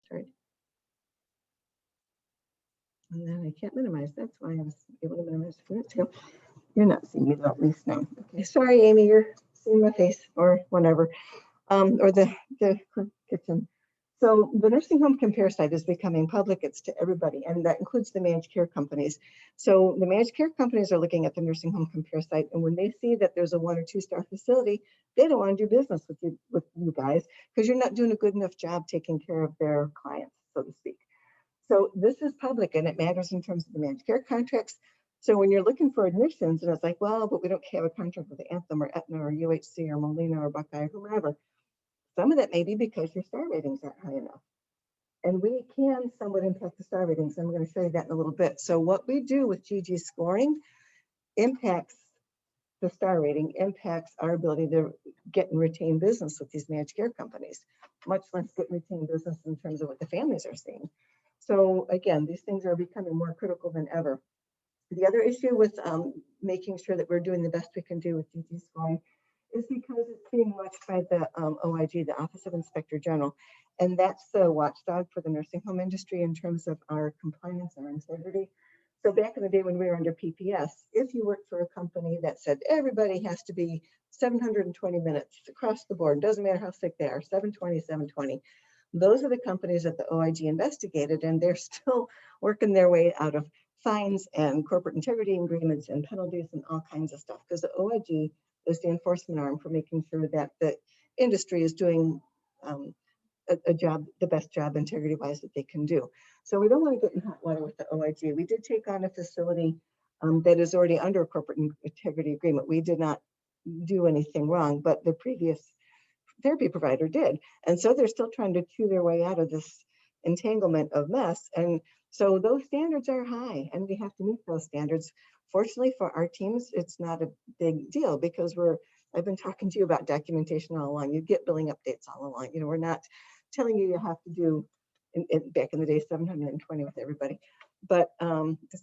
Sorry. And then I can't minimize. That's why I was able to minimize a few minutes ago. You're not seeing me though, at least now. Okay, sorry, Amy, you're seeing my face or whatever, or the kitchen. So the nursing home compare site is becoming public. It's to everybody, and that includes the managed care companies. So the managed care companies are looking at the nursing home compare site, and when they see that there's a 1 or 2 star facility, they don't want to do business with you guys because you're not doing a good enough job taking care of their clients, so to speak. So this is public, and it matters in terms of the managed care contracts. So when you're looking for admissions, and it's like, well, but we don't have a contract with Anthem or Aetna or UHC or Molina or Buckeye or whomever. Some of that may be because your star ratings aren't high enough. And we can somewhat impact the star ratings. I'm going to show you that in a little bit. So what we do with GG scoring impacts the star rating, impacts our ability to get and retain business with these managed care companies, much less get and retain business in terms of what the families are seeing. So again, these things are becoming more critical than ever. The other issue with making sure that we're doing the best we can do with GG scoring is because it's being watched by the OIG, the Office of Inspector General, and that's the watchdog for the nursing home industry in terms of our compliance, our integrity. So back in the day when we were under PPS, if you worked for a company that said everybody has to be 720 minutes across the board, doesn't matter how sick they are, 720, 720, those are the companies that the OIG investigated, and they're still working their way out of fines and corporate integrity agreements and penalties and all kinds of stuff, because the OIG is the enforcement arm for making sure that the industry is doing a job, the best job integrity-wise that they can do. So we don't want to get in hot water with the OIG. We did take on a facility that is already under a corporate integrity agreement. We did not do anything wrong, but the previous therapy provider did. And so they're still trying to chew their way out of this entanglement of mess. And so those standards are high, and we have to meet those standards. Fortunately for our teams, it's not a big deal because I've been talking to you about documentation all along. You get billing updates all along. You know, we're not telling you have to do, back in the day, 720 with everybody. But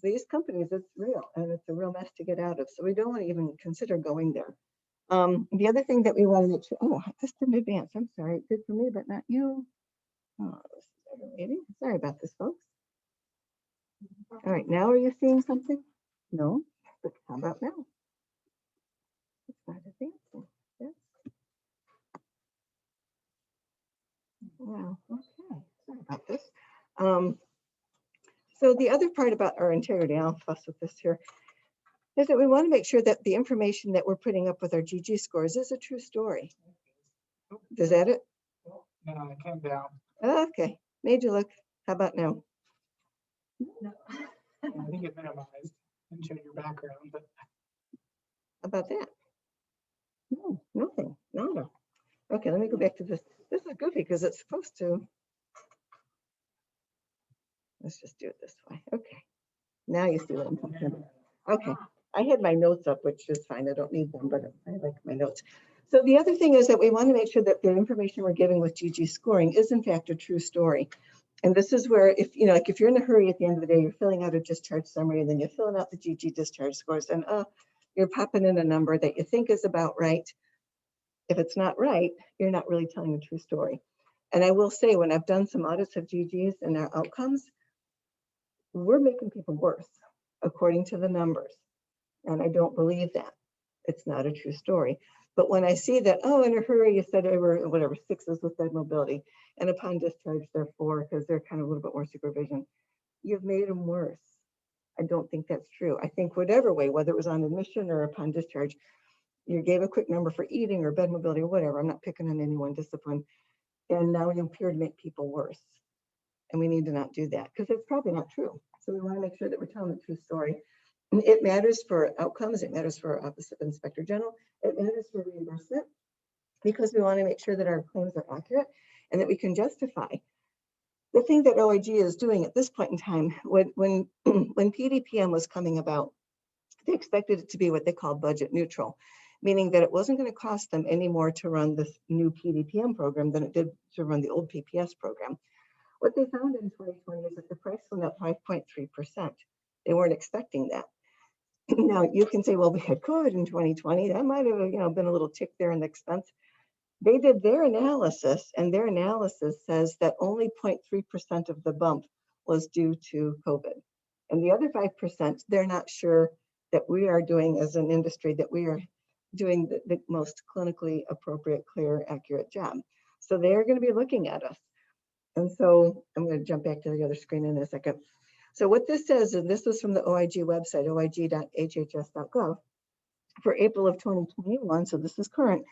these companies, it's real, and it's a real mess to get out of. So we don't want to even consider going there. The other thing that we want to make sure, oh, this didn't advance. I'm sorry, good for me, but not you. Oh, this is aggravating. Sorry about this, folks. All right, now are you seeing something? No, but how about now? It's not advancing. Yes. Wow, okay, sorry about this. So the other part about our integrity, I'll fuss with this here, is that we want to make sure that the information that we're putting up with our GG scores is a true story. Is that it? No, it came down. Okay, made you look. How about now? No. I think it minimized and showed your background, but about that? No, nothing, nada. Okay, let me go back to this. This is goofy because it's supposed to. Let's just do it this way. Okay, now you see what I'm talking about. Okay, I had my notes up, which is fine. I don't need them, but I like my notes. So the other thing is that we want to make sure that the information we're giving with GG scoring is in fact a true story. And this is where, if you know, like if you're in a hurry at the end of the day, you're filling out a discharge summary, and then you're filling out the GG discharge scores, and you're popping in a number that you think is about right. If it's not right, you're not really telling a true story. And I will say, when I've done some audits of GGs and their outcomes, we're making people worse according to the numbers. And I don't believe that. It's not a true story. But when I see that, oh, in a hurry, you said over whatever 6s with bed mobility, and upon discharge, they're 4 because they're kind of a little bit more supervision, you've made them worse. I don't think that's true. I think whatever way, whether it was on admission or upon discharge, you gave a quick number for eating or bed mobility or whatever. I'm not picking on any one discipline. And now you appear to make people worse. And we need to not do that because it's probably not true. So we want to make sure that we're telling the true story. It matters for outcomes. It matters for Office of Inspector General. It matters for reimbursement because we want to make sure that our claims are accurate and that we can justify. The thing that OIG is doing at this point in time, when PDPM was coming about, they expected it to be what they call budget neutral, meaning that it wasn't going to cost them any more to run this new PDPM program than it did to run the old PPS program. What they found in 2020 is that the price went up 5.3%. They weren't expecting that. Now you can say, well, we had COVID in 2020. That might have, been a little tick there in the expense. They did their analysis, and their analysis says that only 0.3% of the bump was due to COVID. And the other 5%, they're not sure that we are doing as an industry, that we are doing the most clinically appropriate, clear, accurate job. So they're going to be looking at us. And so I'm going to jump back to the other screen in a second. So what this says, and this was from the OIG website, oig.hhs.gov, for April of 2021, so this is current.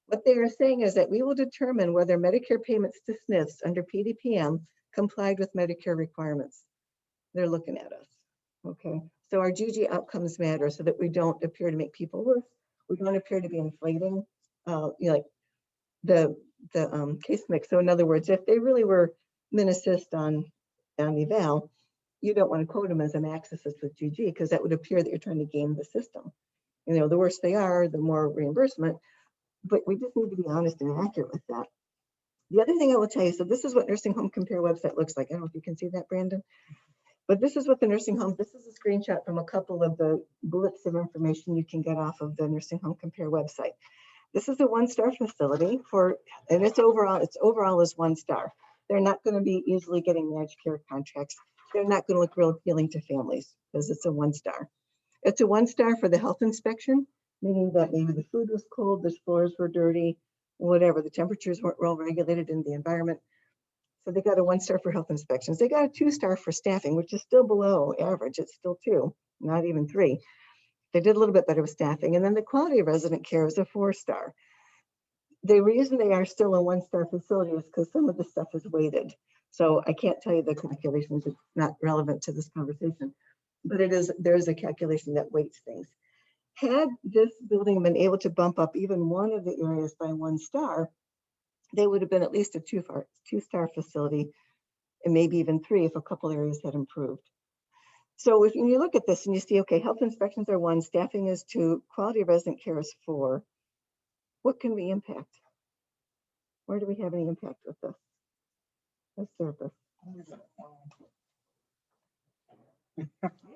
What they are saying is that we will determine whether Medicare payments to SNFs under PDPM complied with Medicare requirements. They're looking at us, okay? So our GG outcomes matter so that we don't appear to make people worse. We don't appear to be inflating, like the case mix. So in other words, if they really were min assist on eval, you don't want to quote them as a max assist with GG because that would appear that you're trying to game the system. You know, the worse they are, the more reimbursement. But we just need to be honest and accurate with that. The other thing I will tell you, so this is what Nursing Home Compare website looks like. I don't know if you can see that, Brandon, but this is what the nursing home, this is a screenshot from a couple of the bullets of information you can get off of the Nursing Home Compare website. This is a 1-star facility and it's overall is 1 star. They're not going to be easily getting managed care contracts. They're not going to look real appealing to families because it's a 1 star. It's a 1 star for the health inspection, meaning that maybe the food was cold, the floors were dirty, whatever, the temperatures weren't well regulated in the environment. So they got a 1 star for health inspections. They got a 2 star for staffing, which is still below average. It's still 2, not even 3. They did a little bit better with staffing. And then the quality of resident care is a 4 star. The reason they are still a 1 star facility is because some of the stuff is weighted. So I can't tell you the calculations, it's not relevant to this conversation, but there's a calculation that weights things. Had this building been able to bump up even one of the areas by 1 star, they would have been at least a 2-star facility, and maybe even 3 if a couple areas had improved. So if you look at this and you see, okay, health inspections are 1, staffing is 2, quality of resident care is 4, what can we impact? Where do we have any impact with this as therapists?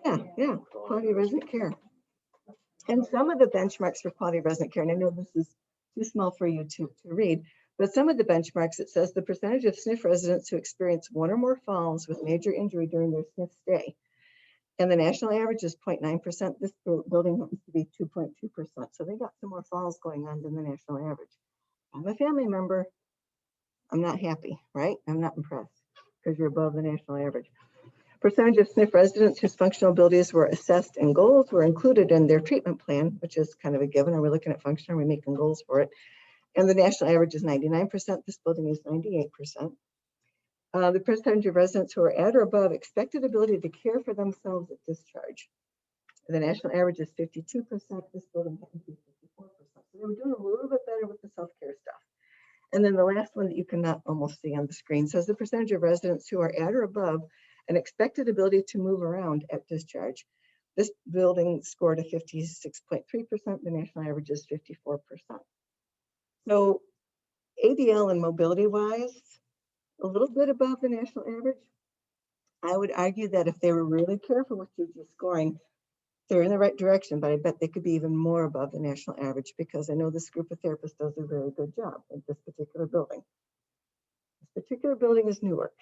Yeah, quality of resident care. And some of the benchmarks for quality of resident care, and I know this is too small for you to read, but some of the benchmarks, it says the percentage of SNF residents who experience 1 or more falls with major injury during their SNF stay. And the national average is 0.9%. This building happens to be 2.2%. So they got some more falls going on than the national average. I'm a family member. I'm not happy, right? I'm not impressed because you're above the national average. Percentage of SNF residents whose functional abilities were assessed and goals were included in their treatment plan, which is kind of a given. Are we looking at function? Are we making goals for it? And the national average is 99%. This building is 98%. The percentage of residents who are at or above expected ability to care for themselves at discharge. The national average is 52%. This building happens to be 54%. So they were doing a little bit better with the self-care stuff. And then the last one that you cannot almost see on the screen says the percentage of residents who are at or above an expected ability to move around at discharge. This building scored a 56.3%. The national average is 54%. So ADL and mobility wise, a little bit above the national average. I would argue that if they were really careful with GG scoring, they're in the right direction, but I bet they could be even more above the national average because I know this group of therapists does a very good job at this particular building. This particular building is Newark.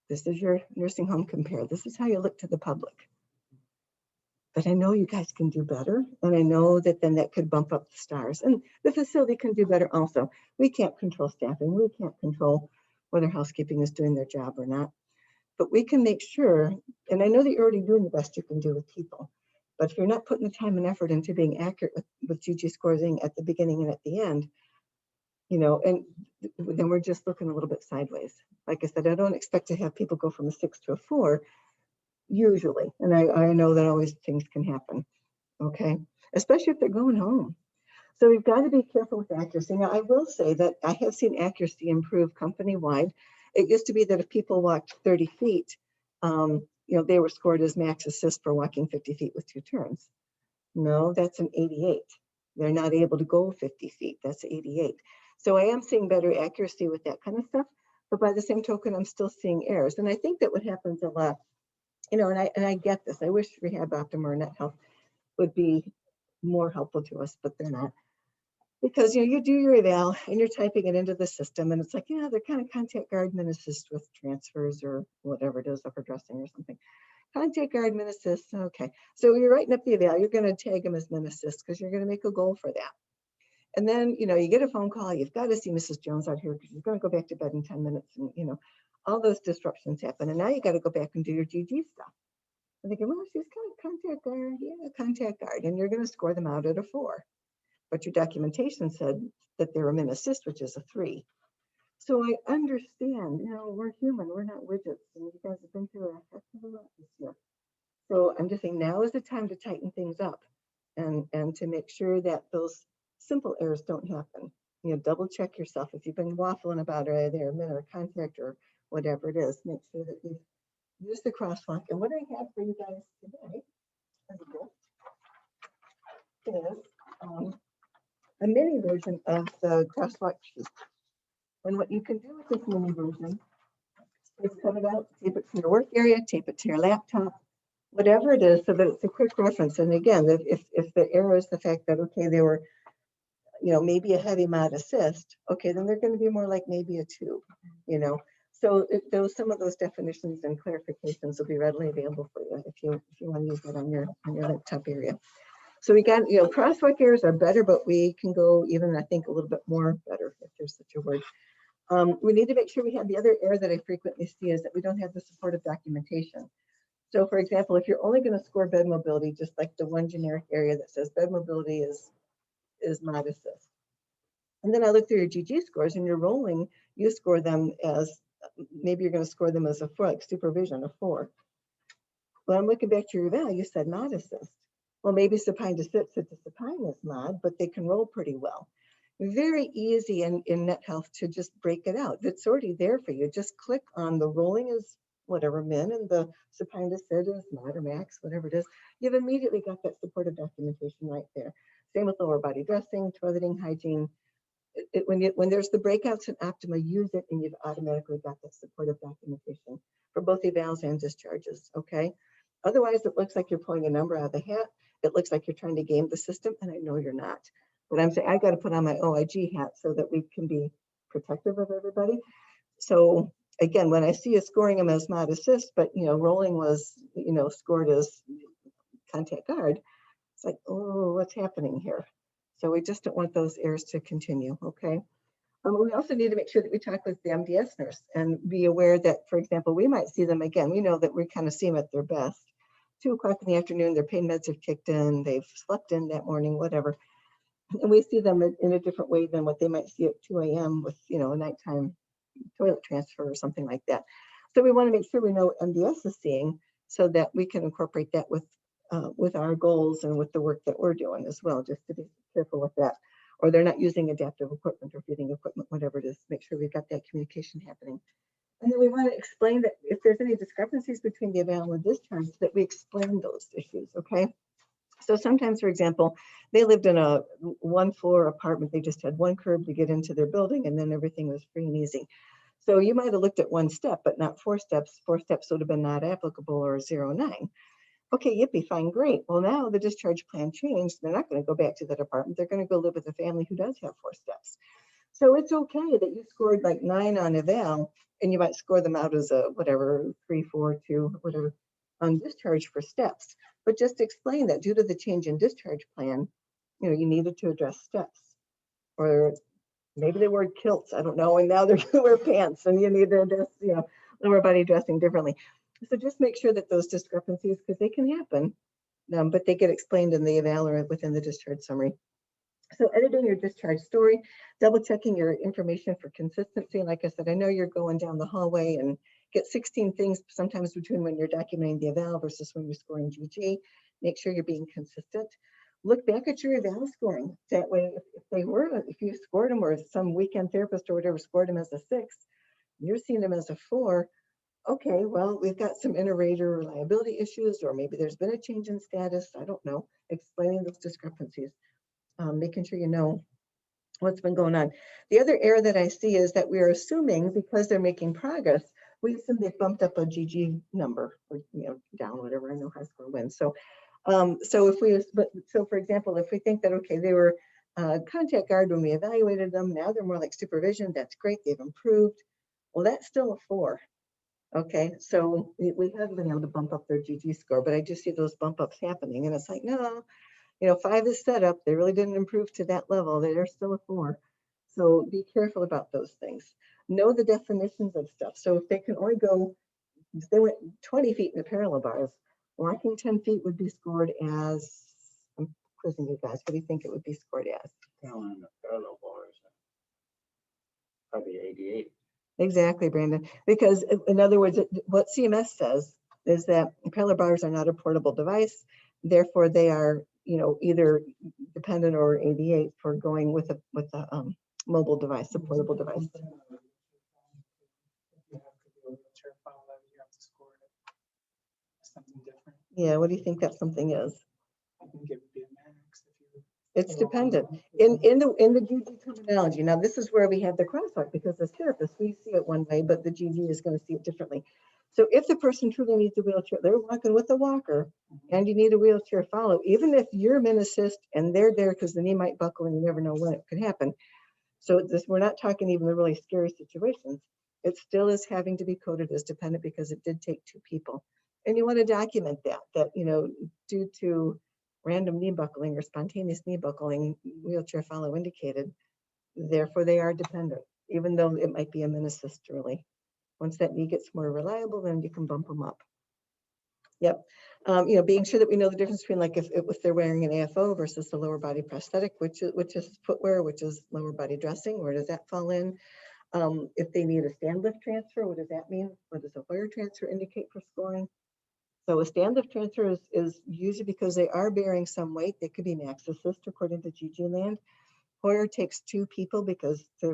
This is your nursing home compare. This is how you look to the public. But I know you guys can do better. And I know that then that could bump up the stars. And the facility can do better also. We can't control staffing. We can't control whether housekeeping is doing their job or not. But we can make sure, and I know that you're already doing the best you can do with people. But if you're not putting the time and effort into being accurate with GG scoring at the beginning and at the end, you know, and then we're just looking a little bit sideways. Like I said, I don't expect to have people go from a 6 to a 4, usually. And I know that always things can happen, okay? Especially if they're going home. So we've got to be careful with accuracy. Now, I will say that I have seen accuracy improve company-wide. It used to be that if people walked 30 feet, you know, they were scored as max assist for walking 50 feet with 2 turns. No, that's an 88. They're not able to go 50 feet. That's 88. So I am seeing better accuracy with that kind of stuff. But by the same token, I'm still seeing errors. And I think that what happens a lot, you know, and I get this. I wish Rehab Optima or Net Health would be more helpful to us, but they're not. Because, you know, you do your eval and you're typing it into the system and it's like, yeah, they're kind of contact guard min assist with transfers or whatever it is, upper dressing or something. Contact guard min assist. Okay. So you're writing up the eval. You're going to tag them as min assist because you're going to make a goal for that. And then, you know, you get a phone call. You've got to see Mrs. Jones out here because she's going to go back to bed in 10 minutes. And, you know, all those disruptions happen. And now you got to go back and do your GG stuff. And thinking, well, she's got a contact guard. Yeah, contact guard. And you're going to score them out at a 4. But your documentation said that they're a min assist, which is a 3. So I understand, you know, we're human, we're not widgets, and you guys have been through a heck of a lot this year. So I'm just saying now is the time to tighten things up and to make sure that those simple errors don't happen. You know, double check yourself. If you've been waffling about either a min or contact or whatever it is, make sure that you use the crosswalk. And what I have for you guys today as a gift is a mini version of the crosswalk sheet. And what you can do with this mini version is cut it out, tape it to your work area, tape it to your laptop, whatever it is, so that it's a quick reference. And again, if the error is the fact that, okay, they were, you know, maybe a heavy mod assist, okay, then they're going to be more like maybe a 2, you know. So some of those definitions and clarifications will be readily available for you if you want to use that on your laptop area. So we got, you know, crosswalk errors are better, but we can go even, I think, a little bit more better, if there's such a word. We need to make sure we have the other error that I frequently see is that we don't have the supportive documentation. So for example, if you're only going to score bed mobility, just like the one generic area that says bed mobility is mod assist. And then I look through your GG scores and you're rolling, you score them as, maybe you're going to score them as a 4, like supervision, a 4. Well, I'm looking back to your eval, you said mod assist. Well, maybe supine to sit sits to supine is mod, but they can roll pretty well. Very easy in Net Health to just break it out. It's already there for you. Just click on the rolling is whatever min and the supine to sit is mod or max, whatever it is. You've immediately got that supportive documentation right there. Same with lower body dressing, toileting, hygiene. When there's the breakouts in Optima, use it and you've automatically got that supportive documentation for both evals and discharges, okay? Otherwise, it looks like you're pulling a number out of the hat. It looks like you're trying to game the system, and I know you're not. But I'm saying I got to put on my OIG hat so that we can be protective of everybody. So again, when I see you scoring them as mod assist, but you know, rolling was, you know, scored as contact guard, it's like, oh, what's happening here? So we just don't want those errors to continue, okay? We also need to make sure that we talk with the MDS nurse and be aware that, for example, we might see them again. We know that we kind of see them at their best. 2 o'clock in the afternoon, their pain meds have kicked in, they've slept in that morning, whatever. And we see them in a different way than what they might see at 2 a.m. with, you know, a nighttime toilet transfer or something like that. So we want to make sure we know what MDS is seeing so that we can incorporate that with our goals and with the work that we're doing as well, just to be careful with that. Or they're not using adaptive equipment or feeding equipment, whatever it is, make sure we've got that communication happening. And then we want to explain that if there's any discrepancies between the eval and discharge, that we explain those issues, okay? So sometimes, for example, they lived in a 1-floor apartment. They just had one curb to get into their building and then everything was free and easy. So you might have looked at 1 step, but not 4 steps. 4 steps would have been not applicable or 0-9. Okay, yippee, fine, great. Well, now the discharge plan changed. They're not going to go back to that apartment. They're going to go live with a family who does have 4 steps. So it's okay that you scored like 9 on eval and you might score them out as a whatever, 3, 4, 2, whatever on discharge for steps. But just explain that due to the change in discharge plan, you know, you needed to address steps. Or maybe they wore kilts, I don't know, and now they're going to wear pants and you need to address, you know, lower body dressing differently. So just make sure that those discrepancies, because they can happen, but they get explained in the eval or within the discharge summary. So editing your discharge story, double checking your information for consistency. Like I said, I know you're going down the hallway and get 16 things sometimes between when you're documenting the eval versus when you're scoring GG. Make sure you're being consistent. Look back at your eval scoring. That way, if you scored them or some weekend therapist or whatever scored them as a 6, you're seeing them as a 4. Okay, well, we've got some inter-rater reliability issues, or maybe there's been a change in status. I don't know. Explaining those discrepancies, making sure you know what's been going on. The other error that I see is that we're assuming because they're making progress, we assume they bumped up a GG number or, you know, down, whatever. I know high score wins. So, so for example, if we think that, okay, they were Contact guard, when we evaluated them, now they're more like supervision. That's great. They've improved. Well, that's still a 4. Okay, so we haven't been able to bump up their GG score, but I just see those bump ups happening. And it's like, no, 5 is set up. They really didn't improve to that level. They're still a 4. So be careful about those things. Know the definitions of stuff. So if they can only go, if they went 20 feet in the parallel bars, walking 10 feet would be scored as, I'm quizzing you guys, what do you think it would be scored as? Parallel bars. Probably 88. Exactly, Brandon. Because in other words, what CMS says is that parallel bars are not a portable device. Therefore, they are, either dependent or 88 for going with a mobile device, a portable device. If you have to do a wheelchair follow, you have to score it as something different. Yeah, what do you think that something is? I think it would be a max if you. It's dependent. In the GG terminology, now this is where we have the crosswalk, because as therapists, we see it one way, but the GG is going to see it differently. So if the person truly needs a wheelchair, they're walking with a walker, and you need a wheelchair follow, even if you're min assist and they're there because the knee might buckle and you never know when it could happen. So we're not talking even the really scary situations. It still is having to be coded as dependent because it did take 2 people. And you want to document that, due to random knee buckling or spontaneous knee buckling, wheelchair follow indicated, therefore they are dependent, even though it might be a min assist early. Once that knee gets more reliable, then you can bump them up. Yep. Being sure that we know the difference between, like, if they're wearing an AFO versus the lower body prosthetic, which is footwear, which is lower body dressing, where does that fall in? If they need a stand lift transfer, what does that mean? What does a Hoyer transfer indicate for scoring? So a stand lift transfer is usually because they are bearing some weight. They could be max assist according to GG land. Hoyer takes 2 people because I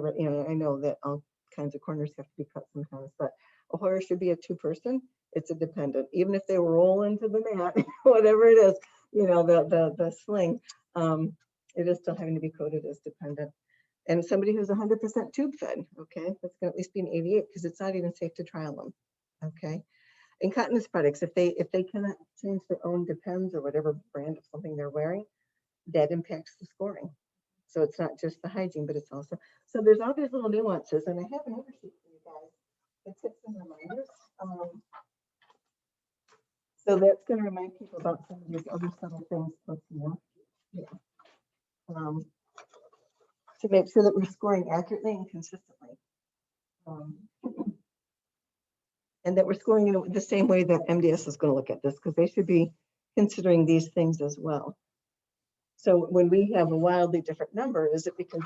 know that all kinds of corners have to be cut sometimes, but a Hoyer should be a 2-person. It's a dependent, even if they roll into the mat, whatever it is, the sling, it is still having to be coded as dependent. And somebody who's 100% tube fed, okay, that's going to at least be an 88 because it's not even safe to trial them, okay. Incontinence products, if they cannot change their own Depends or whatever brand of something they're wearing, that impacts the scoring. So it's not just the hygiene, but it's also, so there's all these little nuances, and I have another sheet for you guys. It tips and reminders. So that's going to remind people about some of these other subtle things. To make sure that we're scoring accurately and consistently. And that we're scoring in the same way that MDS is going to look at this, because they should be considering these things as well. So when we have a wildly different number, is it because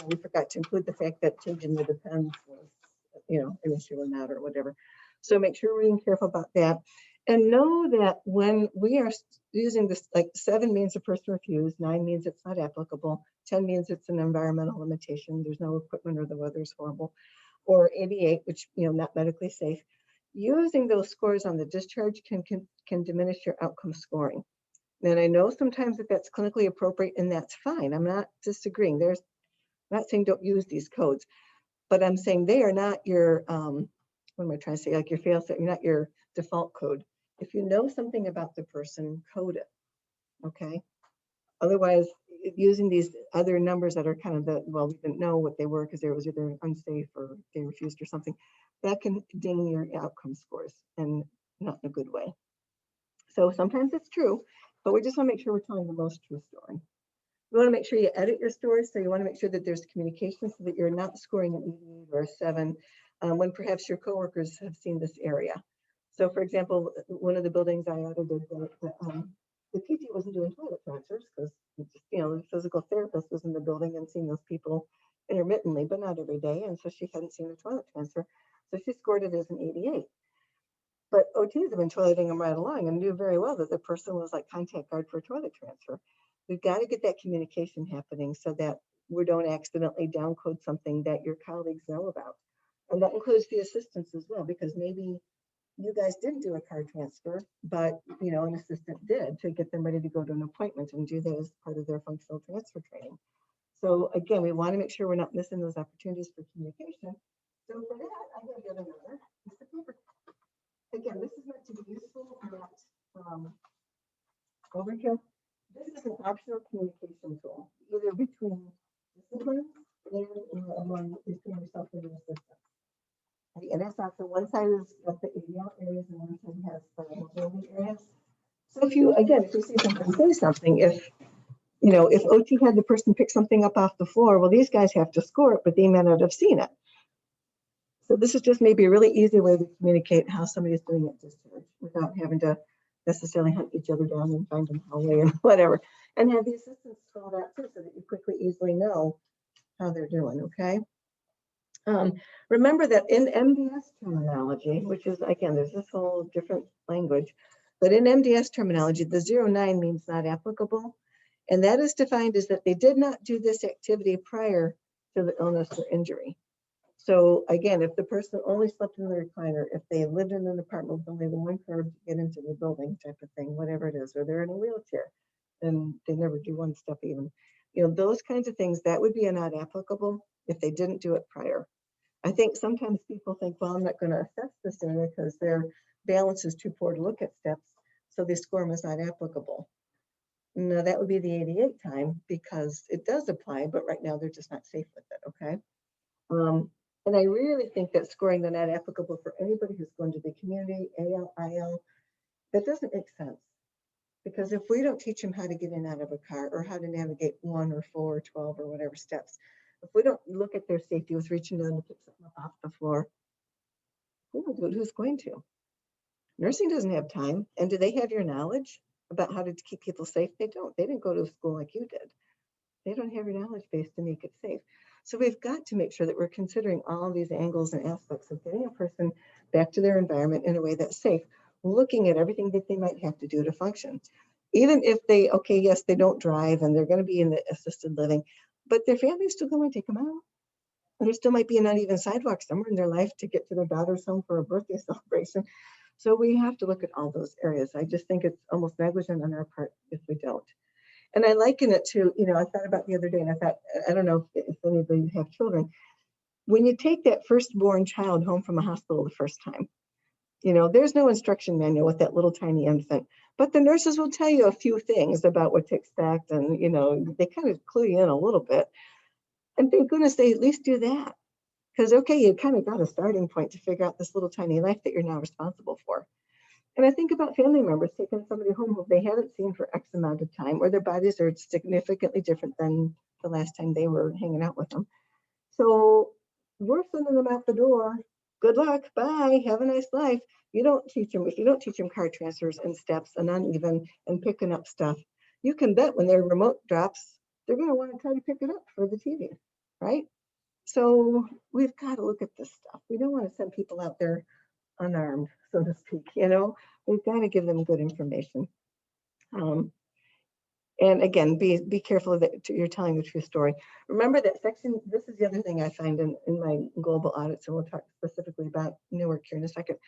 we forgot to include the fact that changing the Depends was, an issue or not, or whatever. So make sure we're being careful about that. And know that when we are using this, like 7 means a person refused, 9 means it's not applicable, 10 means it's an environmental limitation, there's no equipment or the weather's horrible, or 88, which, not medically safe. Using those scores on the discharge can diminish your outcome scoring. And I know sometimes that that's clinically appropriate, and that's fine. I'm not disagreeing. I'm not saying don't use these codes, but I'm saying they are not your, what am I trying to say? Like your fail set, you're not your default code. If you know something about the person, code it, okay? Otherwise, using these other numbers that are kind of we didn't know what they were because they was either unsafe or they refused or something, that can ding your outcome scores, and not in a good way. So sometimes it's true, but we just want to make sure we're telling the most true story. You want to make sure you edit your stories, so you want to make sure that there's communication so that you're not scoring an 88 or a 7 when perhaps your coworkers have seen this area. So for example, one of the buildings I audited, the PT wasn't doing toilet transfers because the physical therapist was in the building and seeing those people intermittently, but not every day. And so she hadn't seen a toilet transfer. So she scored it as an 88. But OTs have been toileting them right along and knew very well that the person was like contact guard for a toilet transfer. We've got to get that communication happening so that we don't accidentally downcode something that your colleagues know about. And that includes the assistants as well, because maybe you guys didn't do a card transfer, but an assistant did to get them ready to go to an appointment and do that as part of their functional transfer training. So again, we want to make sure we're not missing those opportunities for communication. So for that, I have yet another piece of paper. Again, this is meant to be useful, not overkill. This is an optional communication tool. either between disciplines and among between yourself and your assistant. And that's not the one side is got the ADL areas and one side has the mobility areas. So if you, again, if you see something, say something, if, you know, if OT had the person pick something up off the floor, well, these guys have to score it, but they may not have seen it. So this is just maybe a really easy way to communicate how somebody is doing it discharge without having to necessarily hunt each other down and find them hallway and whatever. And have the assistants call that too, so that you quickly, easily know how they're doing, okay? Remember that in MDS terminology, which is, again, there's this whole different language, but in MDS terminology, the 09 means not applicable. And that is defined as that they did not do this activity prior to the illness or injury. So again, if the person only slept in the recliner, if they lived in an apartment with only the one curb to get into the building type of thing, whatever it is, or they're in a wheelchair, then they never do one step even. You know, those kinds of things, that would be a not applicable if they didn't do it prior. I think sometimes people think, well, I'm not going to assess this area because their balance is too poor to look at steps, so they score them as not applicable. No, that would be the 88 time because it does apply, but right now they're just not safe with it, okay? And I really think that scoring the not applicable for anybody who's going to the community, AL, IL, that doesn't make sense. Because if we don't teach them how to get in and out of a car or how to navigate 1 or 4 or 12 or whatever steps, if we don't look at their safety with reaching down to pick something up off the floor, who will do it? Who's going to? Nursing doesn't have time. And do they have your knowledge about how to keep people safe? They don't. They didn't go to school like you did. They don't have your knowledge base to make it safe. So we've got to make sure that we're considering all these angles and aspects of getting a person back to their environment in a way that's safe, looking at everything that they might have to do to function. Even if they, okay, yes, they don't drive and they're going to be in the assisted living, but their family's still going to take them out. And there still might be an uneven sidewalk somewhere in their life to get to their daughter's home for a birthday celebration. So we have to look at all those areas. I just think it's almost negligent on our part if we don't. And I liken it to, you know, I thought about the other day and I thought, I don't know if anybody have children. When you take that firstborn child home from a hospital the first time, you know, there's no instruction manual with that little tiny infant, but the nurses will tell you a few things about what to expect. And, you know, they kind of clue you in a little bit. And thank goodness they at least do that. Because, okay, you kind of got a starting point to figure out this little tiny life that you're now responsible for. And I think about family members taking somebody home who they haven't seen for X amount of time, or their bodies are significantly different than the last time they were hanging out with them. So we're sending them out the door. Good luck. Bye. Have a nice life. You don't teach them, if you don't teach them car transfers and steps and uneven and picking up stuff, you can bet when their remote drops, they're going to want to try to pick it up for the TV, right? So we've got to look at this stuff. We don't want to send people out there unarmed, so to speak, you know, we've got to give them good information. And again, be careful that you're telling the true story. Remember that section, this is the other thing I find in my global audits, and we'll talk specifically about Newark here in a second.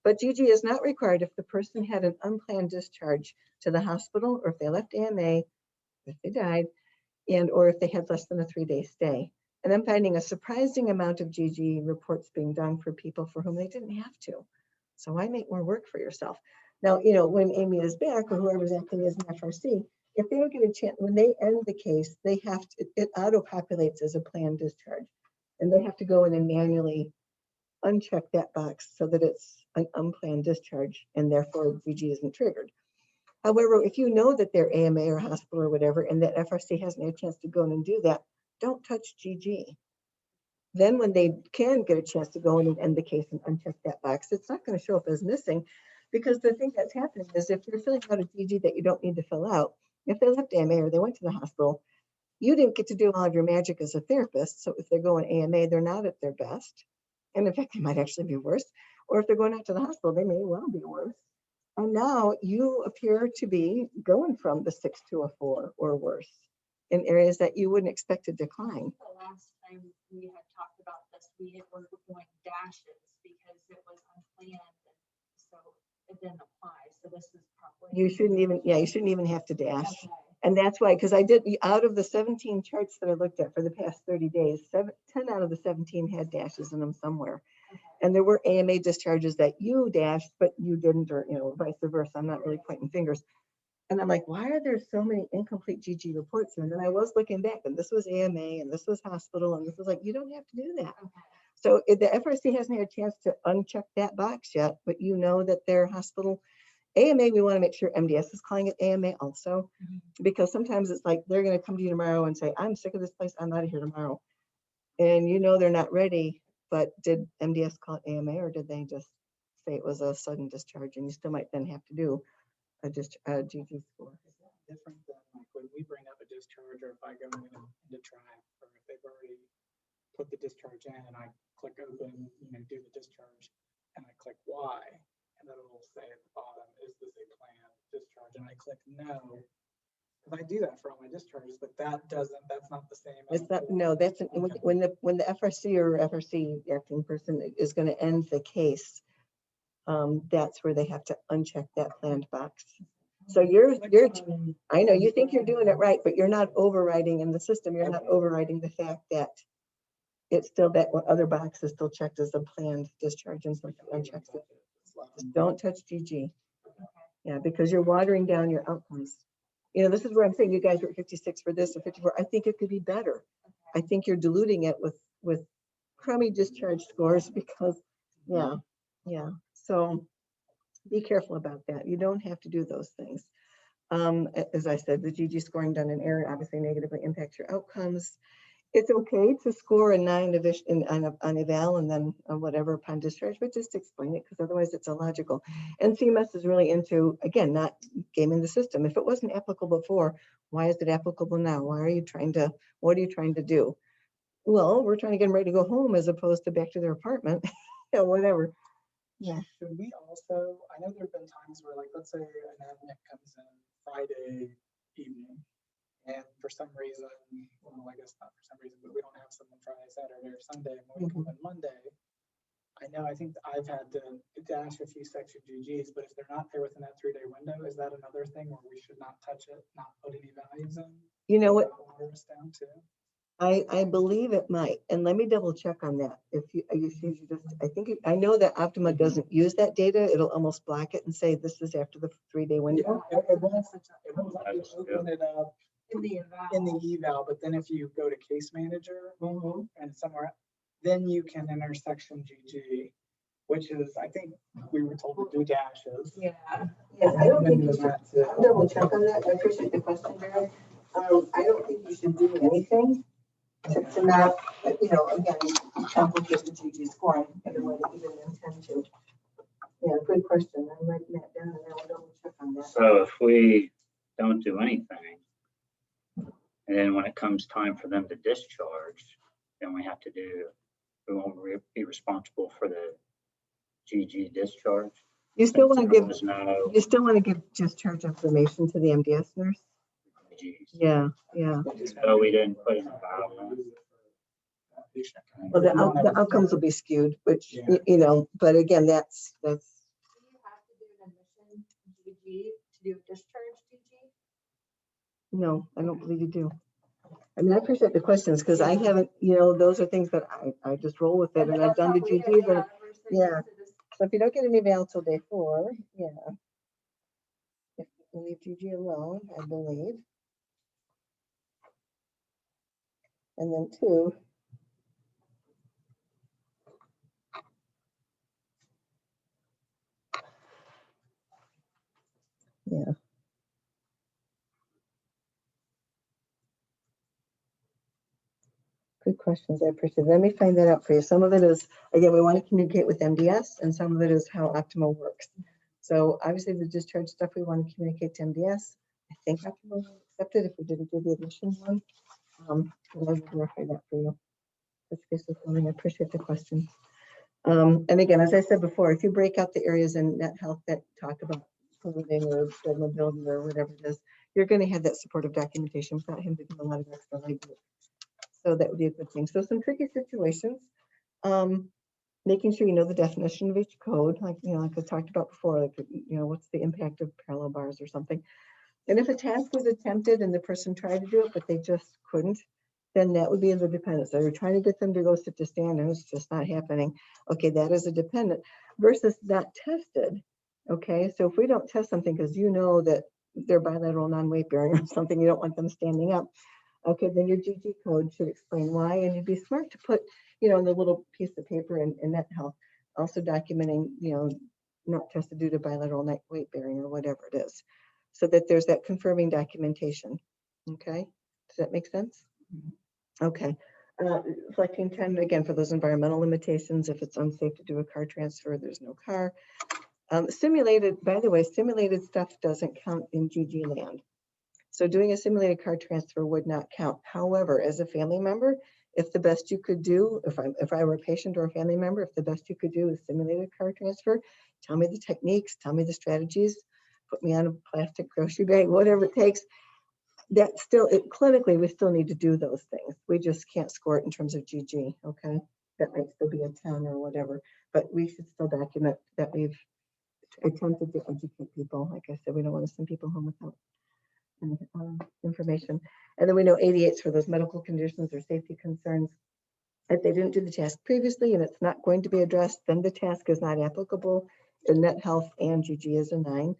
But GG is not required if the person had an unplanned discharge to the hospital, or if they left AMA, if they died, and or if they had less than a 3-day stay. And I'm finding a surprising amount of GG reports being done for people for whom they didn't have to. So why make more work for yourself? Now, you know, when Amy is back or whoever's acting as an FRC, if they don't get a chance, when they end the case, they have to, it auto-populates as a planned discharge. And they have to go in and manually uncheck that box so that it's an unplanned discharge and therefore GG isn't triggered. However, if you know that they're AMA or hospital or whatever, and that FRC hasn't had a chance to go in and do that, don't touch GG. Then when they can get a chance to go in and end the case and uncheck that box, it's not going to show up as missing, because the thing that's happening is if you're filling out a GG that you don't need to fill out, if they left AMA or they went to the hospital, you didn't get to do all of your magic as a therapist. So if they're going AMA, they're not at their best. And in fact, they might actually be worse. Or if they're going out to the hospital, they may well be worse. And now you appear to be going from the 6 to a 4 or worse in areas that you wouldn't expect to decline. The last time we had talked about this, were going dashes because it was unplanned, so it didn't apply. So this is probably. You shouldn't even, yeah, you shouldn't even have to dash. Okay. And that's why, because I did, out of the 17 charts that I looked at for the past 30 days, 10 out of the 17 had dashes in them somewhere. Okay. And there were AMA discharges that you dashed, but you didn't, or, you know, vice versa. I'm not really pointing fingers. And I'm like, why are there so many incomplete GG reports here? And then I was looking back, and this was AMA, and this was hospital, and this was like, you don't have to do that. Okay. So the FRC hasn't had a chance to uncheck that box yet, but you know that their hospital, AMA, we want to make sure MDS is calling it AMA also, because sometimes it's like, they're going to come to you tomorrow and say, I'm sick of this place, I'm out of here tomorrow. And you know they're not ready, but did MDS call it AMA, or did they just say it was a sudden discharge? And you still might then have to do a GG score. Is that different than like when we bring up a discharge, or if I go into track, or if they've already put the discharge in and I click open, do the discharge, and I click Y, and then it'll say at the bottom, is this a planned discharge? And I click no. Because I do that for all my discharges, but that's not the same. It's not, no, that's when the FRC or FRC acting person is going to end the case. That's where they have to uncheck that planned box. So I know you think you're doing it right, but you're not overriding in the system. You're not overriding the fact that it's still that other box is still checked as a planned discharge, and so it unchecks it. Just don't touch GG. Yeah, because you're watering down your outcomes. This is where I'm saying you guys were at 56 for this or 54. I think it could be better. I think you're diluting it with crummy discharge scores because, yeah. So be careful about that. You don't have to do those things. As I said, the GG scoring done in error obviously negatively impacts your outcomes. It's okay to score a 9 on eval and then whatever upon discharge, but just explain it, because otherwise it's illogical. And CMS is really into, again, not gaming the system. If it wasn't applicable before, why is it applicable now? What are you trying to do? Well, we're trying to get them ready to go home as opposed to back to their apartment, whatever. Yeah. Should we also, I know there have been times where, like, let's say an admit comes in Friday evening, and for some reason, well, I guess not for some reason, but we don't have someone Friday, Saturday, or Sunday, and we come in Monday. I think I've had to dash a few section GGs, but if they're not there within that 3-day window, is that another thing where we should not touch it, not put any values in? You know what? Water us down too? I believe it might, and let me double check on that. If you I know that Optima doesn't use that data. It'll almost block it and say this is after the 3-day window. Yeah, it won't let you open it up in the eval, but then if you go to case manager and somewhere, then you can enter section GG, which is, I think we were told to do dashes. Yeah. Yes, I don't think you should. I'll double check on that. I appreciate the question, Barry. I don't think you should do anything to not, again, complicate the GG scoring in the way that you didn't intend to. Yeah, good question. I'm writing that down and I will double check on that. So if we don't do anything, and then when it comes time for them to discharge, then we won't be responsible for the GG discharge. You still want to give discharge information to the MDS nurse? GGs. Yeah. So we didn't put in a value. Well, the outcomes will be skewed, which, but again, that's. Do you have to do an admission GG to do discharge GG? No, I don't believe you do. I mean, I appreciate the questions because I haven't, those are things that I just roll with it, and I've done the GG, but yeah. So if you don't get any eval till day 4, yeah. If you leave GG alone, I believe. And then 2. Yeah. Good questions. I appreciate it. Let me find that out for you. Some of it is, again, we want to communicate with MDS, and some of it is how Optima works. So obviously the discharge stuff we want to communicate to MDS. I think Optima will accept it if we didn't do the admission one. And I can verify that for you. I appreciate the question. And again, as I said before, if you break out the areas in net health that talk about polluting or mobility or whatever it is, you're going to have that supportive documentation without him doing a lot of extra legwork. So that would be a good thing. So some tricky situations, making sure you know the definition of each code, like I talked about before, like what's the impact of parallel bars or something. And if a task was attempted and the person tried to do it, but they just couldn't, then that would be the dependent. So you're trying to get them to go sit to stand and it's just not happening. Okay, that is a dependent versus not tested. Okay, so if we don't test something because that they're bilateral non-weight bearing or something, you don't want them standing up. Okay, then your GG code should explain why, and you'd be smart to put, you know, in the little piece of paper in Net Health, also documenting, you know, not tested due to bilateral weight bearing or whatever it is, so that there's that confirming documentation. Okay, does that make sense? Okay. Selecting 10, again, for those environmental limitations, if it's unsafe to do a car transfer, there's no car. Simulated, by the way, simulated stuff doesn't count in GG land. So doing a simulated car transfer would not count. However, as a family member, if the best you could do, if I were a patient or a family member, if the best you could do is simulated car transfer, tell me the techniques, tell me the strategies, put me on a plastic grocery bag, whatever it takes. That still, clinically, we still need to do those things. We just can't score it in terms of GG, okay? That might still be a 10 or whatever, but we should still document that we've attempted to educate people. Like I said, we don't want to send people home without any information. And then we know 88s for those medical conditions or safety concerns. If they didn't do the task previously and it's not going to be addressed, then the task is not applicable. In Net Health and GG is a 9.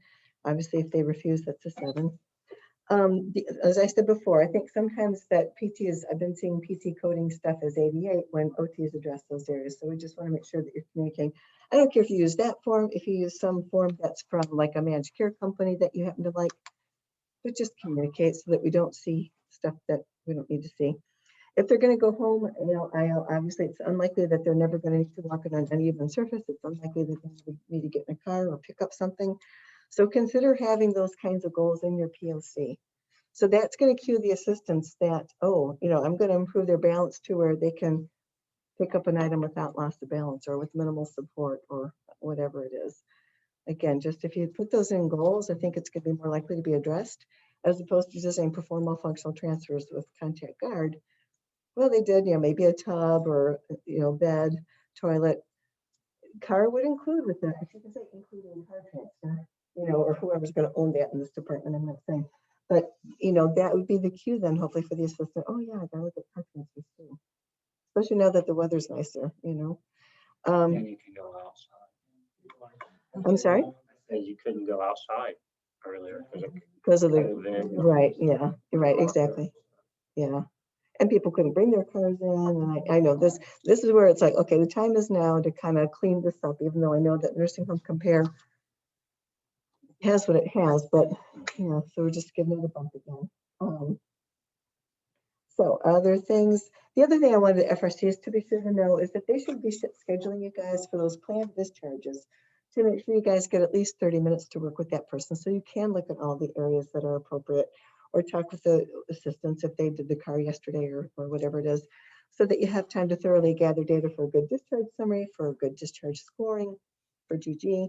Obviously, if they refuse, that's a 7. As I said before, I think sometimes that PT is, I've been seeing PT coding stuff as 88 when OTs address those areas. So we just want to make sure that you're communicating. I don't care if you use that form, if you use some form that's from like a managed care company that you happen to like, but just communicate so that we don't see stuff that we don't need to see. If they're going to go home, you know, obviously it's unlikely that they're never going to need to walk on an uneven surface. It's unlikely that they need to get in a car or pick up something. So consider having those kinds of goals in your POC. So that's going to cue the assistants that, oh, you know, I'm going to improve their balance to where they can pick up an item without loss of balance or with minimal support or whatever it is. Again, just if you put those in goals, I think it's going to be more likely to be addressed as opposed to just saying perform all functional transfers with contact guard. Well, they did, you know, maybe a tub or, you know, bed, toilet. Car would include with that. If you can say including car transfer, you know, or whoever's going to own that in this department, I'm not saying. But, you know, that would be the cue then, hopefully, for the assistant. Oh, yeah, I got to look at car transfers too. Especially now that the weather's nicer, you know. And you can go outside. I'm sorry? Said you couldn't go outside earlier Because of the, COVID. right, yeah, you're right, exactly. Yeah. And people couldn't bring their cars in. And I know this is where it's like, okay, the time is now to kind of clean this up, even though I know that Nursing Home Compare has what it has, but, you know, so we're just giving it a bump again. So other things, the other thing I wanted the FRCs to be sure to know is that they should be scheduling you guys for those planned discharges to make sure you guys get at least 30 minutes to work with that person so you can look at all the areas that are appropriate or talk with the assistants if they did the car yesterday or whatever it is, so that you have time to thoroughly gather data for a good discharge summary, for a good discharge scoring, for GG,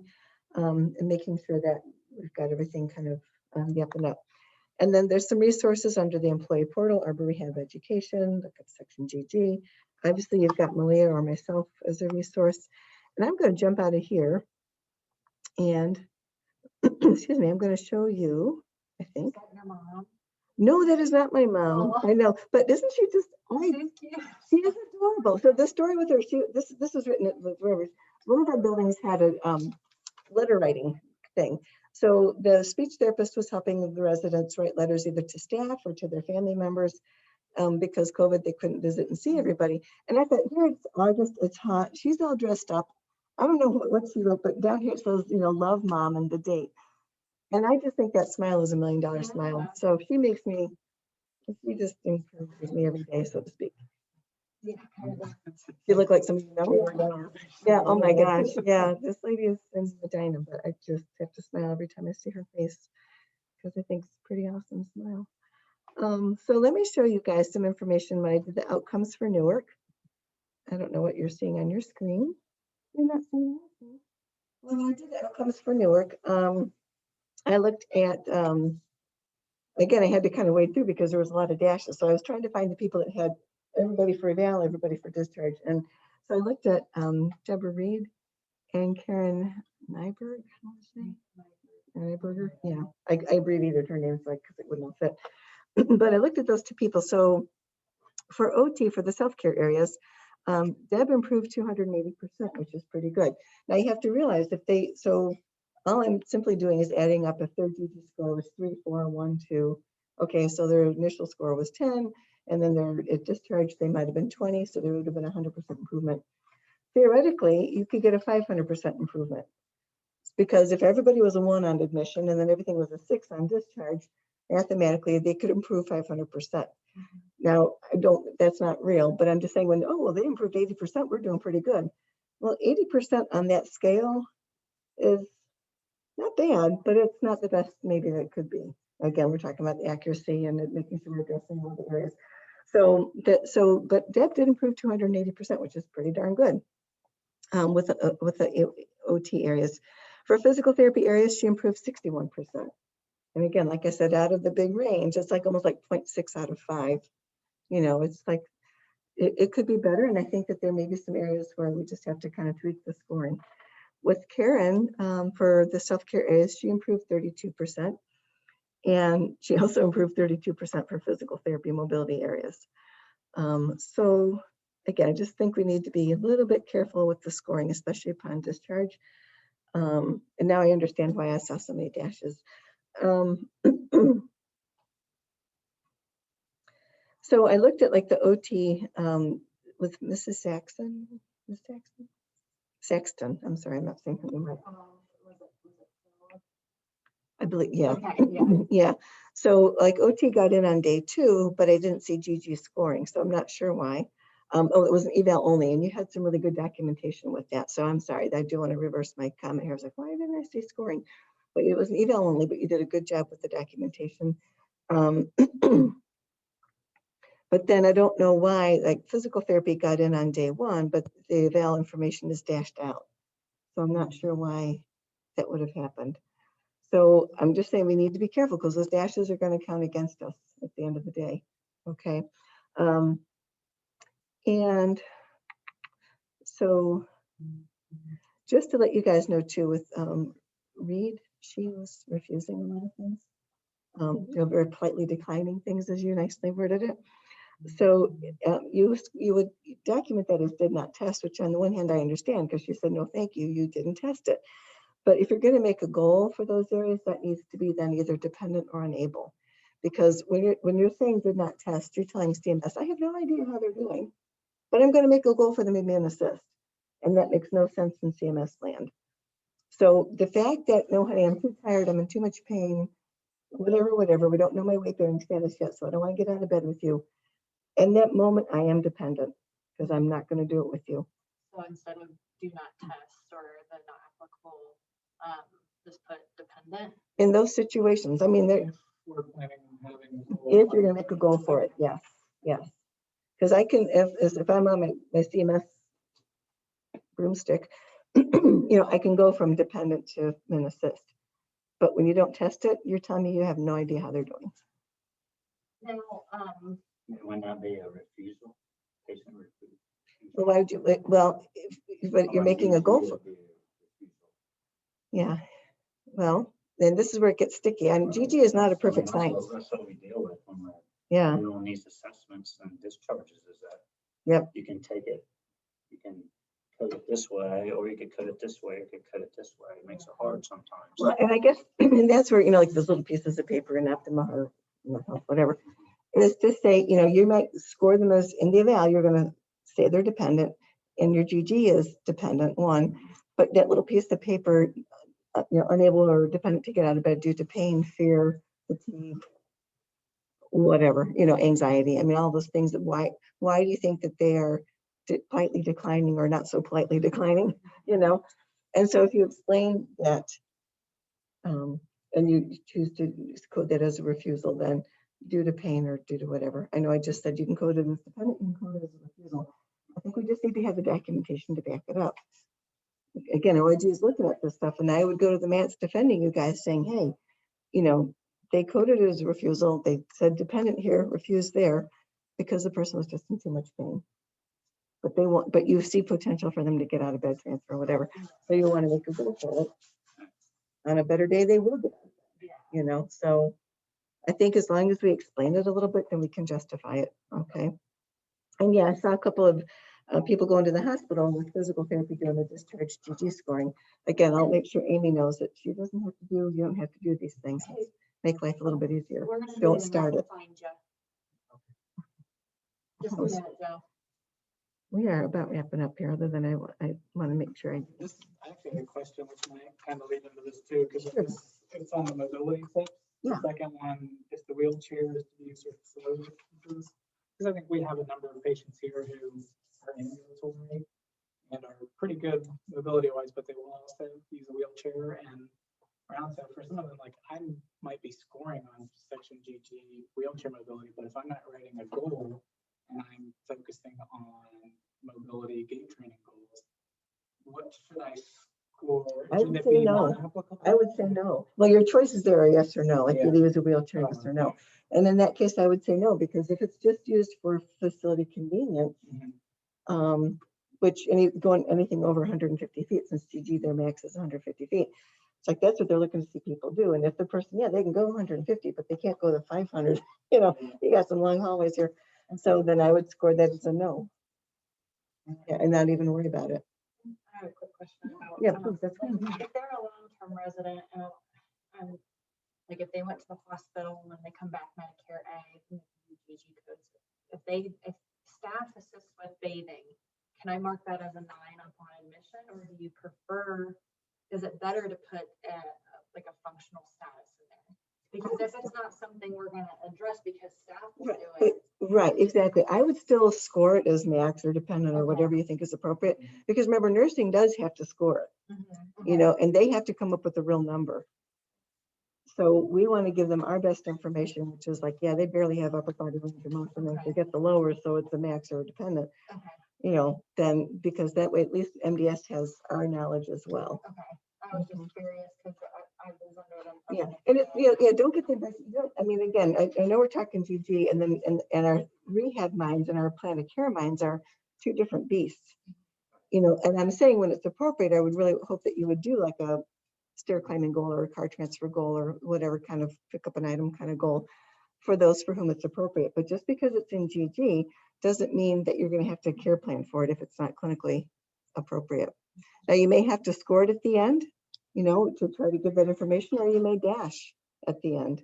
and making sure that we've got everything kind of on the up and up. And then there's some resources under the employee portal, Arbor Rehab Education, look at section GG. Obviously, you've got Malia or myself as a resource. And I'm going to jump out of here and, excuse me, I'm going to show you, I think. Is that your mom? No, that is not my mom. Oh. I know, but isn't she just, She's cute. she is adorable. So the story with her, this was written at wherever, one of our buildings had a letter writing thing. So the speech therapist was helping the residents write letters either to staff or to their family members because COVID, they couldn't visit and see everybody. And I thought, here it's August, it's hot. She's all dressed up. I don't know what she wrote, but down here it says, you know, love mom and the date. And I just think that smile is $1 million smile. So she makes me, she just encourages me every day, so to speak. Yeah, kind of. You look like somebody you know. Yeah, oh my gosh. Yeah, this lady is in Medina, but I just have to smile every time I see her face because I think it's a pretty awesome smile. So let me show you guys some information when I did the outcomes for Newark. I don't know what you're seeing on your screen. You're not seeing anything. Well, when I did the outcomes for Newark, I looked at, again, I had to kind of wade through because there was a lot of dashes. So I was trying to find the people that had everybody for eval, everybody for discharge. And so I looked at Deborah Reed and Karen Nyberg, Nyberger. Yeah, I abbreviated her name because it wouldn't all fit. But I looked at those two people. So for OT, for the self-care areas, Deb improved 280%, which is pretty good. Now you have to realize if they, so all I'm simply doing is adding up. If their GG score was 3, 4, 1, 2. Okay, so their initial score was 10, and then their at discharge, they might have been 20, so there would have been 100% improvement. Theoretically, you could get a 500% improvement. Because if everybody was a 1 on admission and then everything was a 6 on discharge, mathematically, they could improve 500%. Now, that's not real, but I'm just saying when, oh, well, they improved 80%, we're doing pretty good. Well, 80% on that scale is not bad, but it's not the best maybe that it could be. Again, we're talking about the accuracy and making sure we're addressing all the areas. But Deb did improve 280%, which is pretty darn good with the OT areas. For physical therapy areas, she improved 61%. And again, like I said, out of the big range, it's like almost like 0.6 out of 5. You know, it's like, it could be better. And I think that there may be some areas where we just have to kind of tweak the scoring. With Karen, for the self-care areas, she improved 32%. And she also improved 32% for physical therapy mobility areas. So again, I just think we need to be a little bit careful with the scoring, especially upon discharge. And now I understand why I saw so many dashes. So I looked at like the OT with Mrs. Saxon. Ms. Saxon? Saxton. I'm sorry, I'm not saying her name right. I believe, yeah. Okay, yeah. Yeah. So like OT got in on day 2, but I didn't see GG scoring, so I'm not sure why. Oh, it was an eval only, and you had some really good documentation with that. So I'm sorry, I do want to reverse my comment here. I was like, why didn't I see scoring? But it was an eval only, but you did a good job with the documentation. But then I don't know why, like physical therapy got in on day 1, but the eval information is dashed out. So I'm not sure why that would have happened. So I'm just saying we need to be careful because those dashes are going to count against us at the end of the day. Okay. And so just to let you guys know too, with Reed, she was refusing a lot of things. You know, very politely declining things, as you nicely worded it. So you would document that as did not test, which on the one hand I understand because she said, no, thank you, you didn't test it. But if you're going to make a goal for those areas, that needs to be then either dependent or unable. Because when you're saying did not test, you're telling CMS, I have no idea how they're doing, but I'm going to make a goal for them to be an assist. And that makes no sense in CMS land. So the fact that, no, honey, I'm too tired, I'm in too much pain, whatever, we don't know my weight bearing status yet, so I don't want to get out of bed with you. In that moment, I am dependent because I'm not going to do it with you. So instead of do not test or the not applicable, just put dependent. In those situations, I mean, If we're planning on having a goal, if you're going to make a goal for it, yes. Because I can, if I'm on my CMS broomstick, you know, I can go from dependent to an assist. But when you don't test it, you're telling me you have no idea how they're doing. Now, Wouldn't that be a refusal? Patient refusal? Well, why would you, well, but you're making a goal for, yeah. Well, then this is where it gets sticky. And GG is not a perfect science. That's what we deal with when we're Yeah. doing these assessments and discharges is that Yep. you can take it, you can code it this way, or you could code it this way, or you could code it this way. It makes it hard sometimes. Well, and I guess, and that's where, you know, like those little pieces of paper in Optima or whatever, is to say, you know, you might score them as in the eval, you're going to say they're dependent and your GG is dependent one, but that little piece of paper, you know, unable or dependent to get out of bed due to pain, fear, fatigue, whatever, you know, anxiety. I mean, all those things that why do you think that they are politely declining or not so politely declining, you know? And so if you explain that, and you choose to code that as a refusal, then due to pain or due to whatever. I know I just said you can code it as dependent, you can code it as a refusal. I think we just need to have the documentation to back it up. Again, OIG is looking at this stuff, and I would go to the mats defending you guys saying, hey, you know, they coded it as a refusal. They said dependent here, refused there, because the person was just in too much pain. But they want, but you see potential for them to get out of bed, transfer, whatever. So you want to make a goal for it. On a better day, they will get out of bed, you know. So I think as long as we explain it a little bit, then we can justify it. Okay. And yeah, I saw a couple of people going to the hospital with physical therapy doing the discharge GG scoring. Again, I'll make sure Amy knows that she doesn't have to do, you don't have to do these things. Make life a little bit easier. We're gonna do Don't it and start we'll it. find you. Just a was- minute, Joe. We are about wrapping up here, other than I want to make sure I, This, I actually had a question which might kind of lead into this too, because Sure. it's on the mobility clip. Yeah. The second one is the wheelchairs to use for facility. Because I think we have a number of patients here who are ambulatory and are pretty good mobility wise, but they will also use a wheelchair and around. So for some of them, like I might be scoring on section GG wheelchair mobility, but if I'm not writing a goal and I'm focusing on mobility gait training goals, what should I score? I Should would it say be no. non-applicable? I would say no. Well, your choices there are yes or no, like Yeah. either use a wheelchair, yes or no. And in that case, I would say no, because if it's just used for facility convenience, Mhm. which anything over 150 feet, since GG, their max is 150 feet. It's like, that's what they're looking to see people do. And if the person, yeah, they can go 150, but they can't go to 500, you got some long hallways here. And so then I would score that as a no. Yeah, and not even worry about it. I have a quick question about. Yeah, please, that's fine. If they're a long-term resident and like if they went to the hospital and they come back Medicare A, GG codes, if staff assists with bathing, can I mark that as a 9 upon admission, or do you prefer, is it better to put like a functional status in there? Because if it's not something we're gonna address because staff will Right, do it. Right, exactly. I would still score it as max or dependent or Okay. whatever you think is appropriate, because remember, nursing does have to score it, Mhm, and they have to come up with a real number. So we want to give them our best information, which is like, yeah, they barely have upper body range of motion, and if they get the lower, so it's a max or a dependent, okay, then because that way at least MDS has our knowledge as well. okay. I was just curious because I was under the. Yeah, and it's, don't get the best, I mean, again, I know we're talking GG, and then, and our rehab minds and our plan of care minds are two different beasts. And I'm saying when it's appropriate, I would really hope that you would do like a stair climbing goal or a car transfer goal or whatever kind of pick up an item kind of goal for those for whom it's appropriate. But just because it's in GG doesn't mean that you're going to have to care plan for it if it's not clinically appropriate. Now you may have to score it at the end, to try to give that information, or you may dash at the end.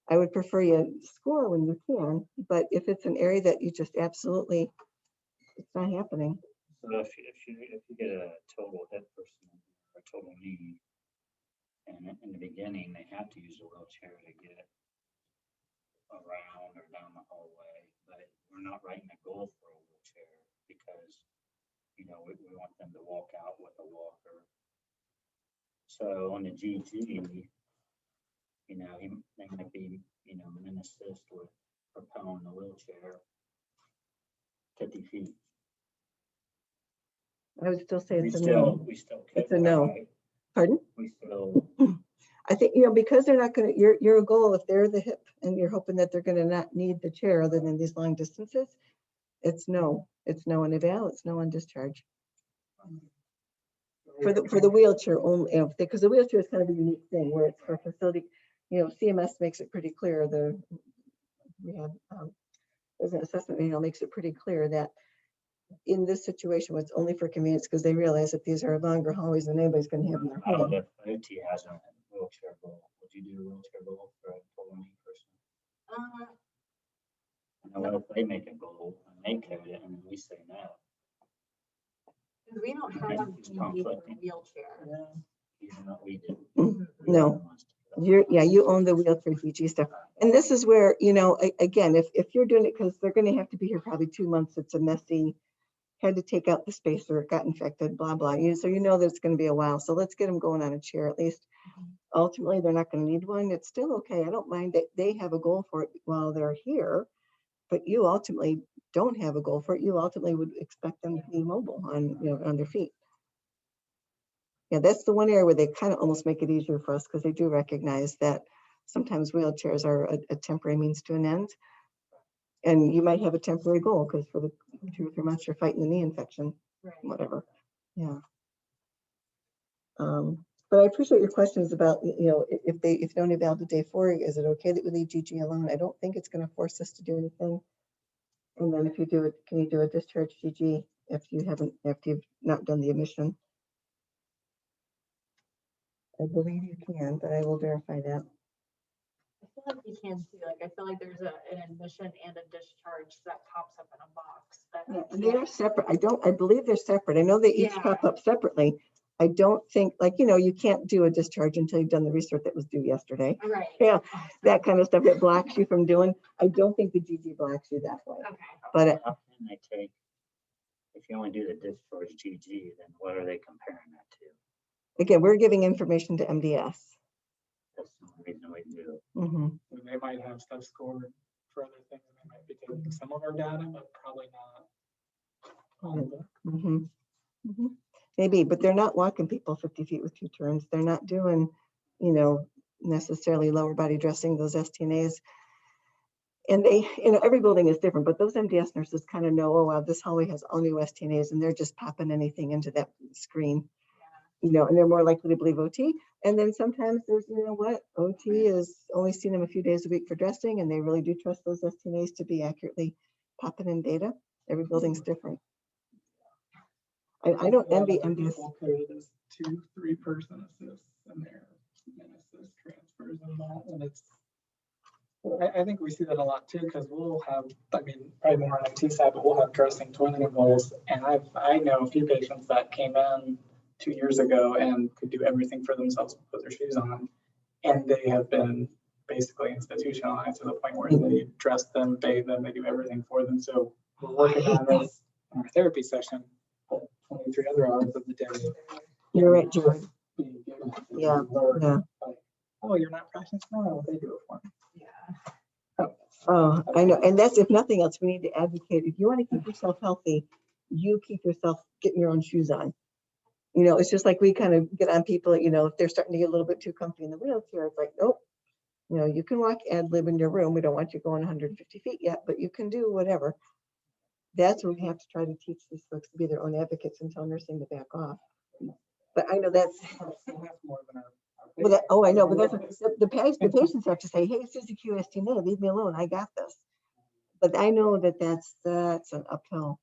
I would prefer you score when you can, but if it's an area that you just absolutely, it's not happening. So if you get a total hip person, or a total knee, and in the beginning, they have to use a wheelchair to get around or down the hallway, but we're not writing a goal for a wheelchair because, we want them to walk out with a walker. So on the GG, they might be, an assist with propelling the wheelchair 50 feet. I would still say We it's a still, no. we still. It's a no. right? Pardon? We still, I think, because they're not going to, your goal, if they're the hip and you're hoping that they're going to not need the chair other than these long distances, it's no. It's no on eval, it's no on discharge. For the wheelchair only, because the wheelchair is kind of a unique thing where it's for facility, CMS makes it pretty clear, there's an assessment manual makes it pretty clear that in this situation, it's only for convenience because they realize that these are longer hallways than anybody's going to have in their home. if OT has a wheelchair goal, would you do a wheelchair goal for a total knee person? And what if they make a goal and they code it and then we say no? Because we don't have a It's GG for conflicting. wheelchair. Even though we do. No. You own the wheelchair GG stuff. And this is where, again, if you're doing it because they're going to have to be here probably 2 months, it's a messy, had to take out the spacer, it got infected, blah, blah. So that it's going to be a while. So let's get them going on a chair at least. Ultimately, they're not going to need one. It's still okay. I don't mind that they have a goal for it while they're here, but you ultimately don't have a goal for it. You ultimately would expect them to be mobile on their feet. Yeah, that's the one area where they kind of almost make it easier for us because they do recognize that sometimes wheelchairs are a temporary means to an end. And you might have a temporary goal because for the 2 or 3 months you're fighting the knee infection, whatever. Yeah. But I appreciate your questions about, if they don't eval to day 4, is it okay that we leave GG alone? I don't think it's going to force us to do anything. And then if you do it, can you do a discharge GG if you've not done the admission. I believe you can, but I will verify that. I feel like you can too. Like, I feel like there's an admission and a discharge that pops up in a box. But They are separate. I believe they're separate. I know they each Yeah. pop up separately. I don't think, like, you can't do a discharge until you've done the research that was due yesterday. Right. Yeah, Awesome. that kind of stuff that blocks you from doing. I don't think the GG blocks you that way. Okay. But How can they take, if you only do the discharge GG, then what are they comparing that to? again, we're giving information to MDS. That's the only reason we do. Mhm. And they might have stuff scored for other things. They might be taking some of our data, but probably not all of it. Mhm. Mhm. Maybe, but they're not walking people 50 feet with 2 turns. They're not doing, necessarily lower body dressing, those STNAs. And they, every building is different, but those MDS nurses kind of know, oh, wow, this hallway has all new STNAs, and they're just popping anything into that screen, and they're more likely to believe OT. And then sometimes there's, OT is only seeing them a few days a week for dressing, and they really do trust those STNAs to be accurately popping in data. Every building's different. I don't A lot of envy the MDS. people coded as 2-3 person assists and their assist transfers and that, and it's. I think we see that a lot too, because we'll have, probably more on IT side, but we'll have dressing toilet involves. And I know a few patients that came in 2 years ago and could do everything for themselves, put their shoes on. And they have been basically institutionalized to the point where they dress them, bathe them, they do everything for them. So we're working on this in our therapy session, 23 other hours of the day. You're right, George. being given to them. Yeah, Or, yeah. like, oh, you're not precious? No, they do it for me. Oh, I know. And that's, if nothing else, we need to advocate. If you want to keep yourself healthy, you keep yourself getting your own shoes on. It's just like we kind of get on people, if they're starting to get a little bit too comfy in the wheelchair, it's like, nope. You can walk ad lib in your room. We don't want you going 150 feet yet, but you can do whatever. That's what we have to try to teach these folks to be their own advocates and tell nursing to back off. But I know that's, More than I know, but that's the patients have to say, hey, Susie QST, leave me alone. I got this. But I know that's an uphill.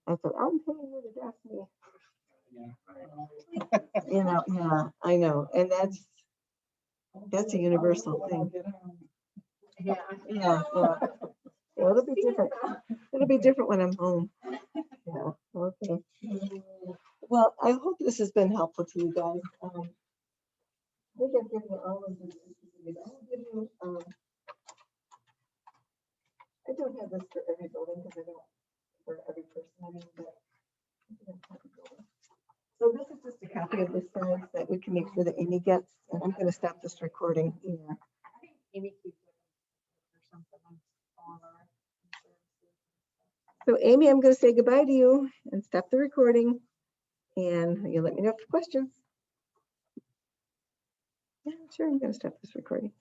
I said, I'm paying you to dress me. Yeah, I know. And that's a universal thing. Yeah. Yeah. It'll be different. It'll be different when I'm home. Yeah, okay. Well, I hope this has been helpful to you guys. I think I've given you all of this. I'll give you, I don't have this for every building because I don't, for every person, but. So this is just a copy of the slides that we can make sure that Amy gets, and I'm gonna stop this recording. Yeah. Maybe keep it or something on our insurances. So Amy, I'm gonna say goodbye to you and stop the recording, and you let me know if you have questions. Yeah, sure, I'm gonna stop this recording.